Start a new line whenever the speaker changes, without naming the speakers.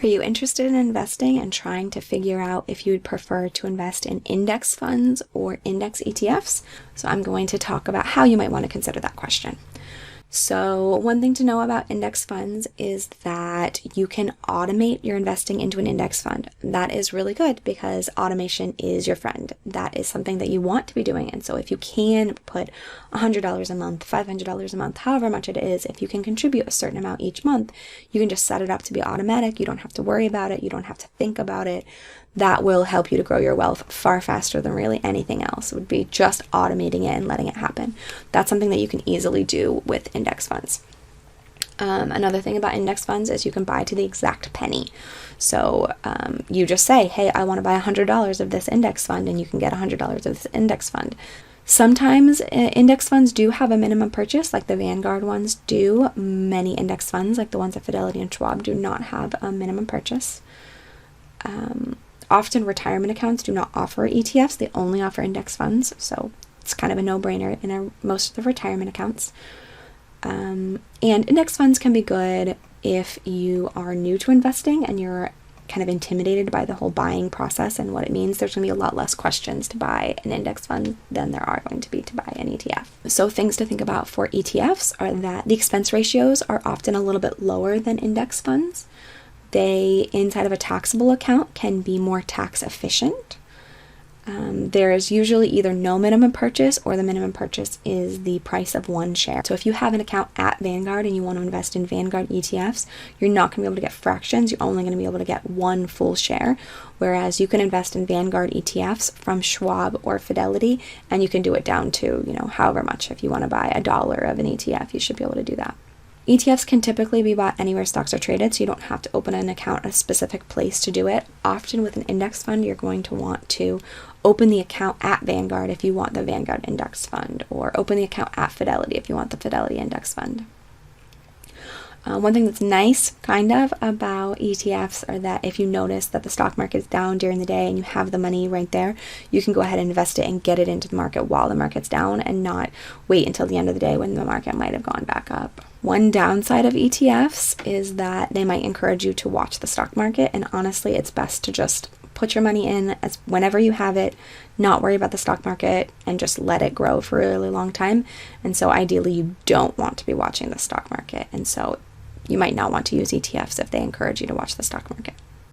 Are you interested in investing and trying to figure out if you would prefer to invest in index funds or index ETFs? So I'm going to talk about how you might want to consider that question. So one thing to know about index funds is that you can automate your investing into an index fund. That is really good because automation is your friend. That is something that you want to be doing. And so if you can put $100 a month, $500 a month, however much it is, if you can contribute a certain amount each month, you can just set it up to be automatic. You don't have to worry about it. You don't have to think about it. That will help you to grow your wealth far faster than really anything else. It would be just automating it and letting it happen. That's something that you can easily do with index funds. Another thing about index funds is you can buy to the exact penny. So you just say, hey, I want to buy $100 of this index fund, and you can get $100 of this index fund. Sometimes index funds do have a minimum purchase, like the Vanguard ones do. Many index funds, like the ones at Fidelity and Schwab, do not have a minimum purchase. Often retirement accounts do not offer ETFs, they only offer index funds, so it's kind of a no-brainer in most of the retirement accounts. And index funds can be good if you are new to investing and you're kind of intimidated by the whole buying process and what it means. There's going to be a lot less questions to buy an index fund than there are going to be to buy an ETF. So things to think about for ETFs are that the expense ratios are often a little bit lower than index funds. They, inside of a taxable account, can be more tax efficient. There is usually either no minimum purchase or the minimum purchase is the price of one share. So if you have an account at Vanguard and you want to invest in Vanguard ETFs, you're not going to be able to get fractions. You're only going to be able to get one full share, whereas you can invest in Vanguard ETFs from Schwab or Fidelity, and you can do it down to, however much. If you want to buy $1 of an ETF, you should be able to do that. ETFs can typically be bought anywhere stocks are traded, so you don't have to open an account at a specific place to do it. Often with an index fund, you're going to want to open the account at Vanguard if you want the Vanguard index fund, or open the account at Fidelity if you want the Fidelity index fund. One thing that's nice, kind of, about ETFs are that if you notice that the stock market is down during the day and you have the money right there, you can go ahead and invest it and get it into the market while the market's down and not wait until the end of the day when the market might have gone back up. One downside of ETFs is that they might encourage you to watch the stock market, and honestly, it's best to just put your money in as whenever you have it, not worry about the stock market, and just let it grow for a really long time. And so ideally, you don't want to be watching the stock market, and so you might not want to use ETFs if they encourage you to watch the stock market.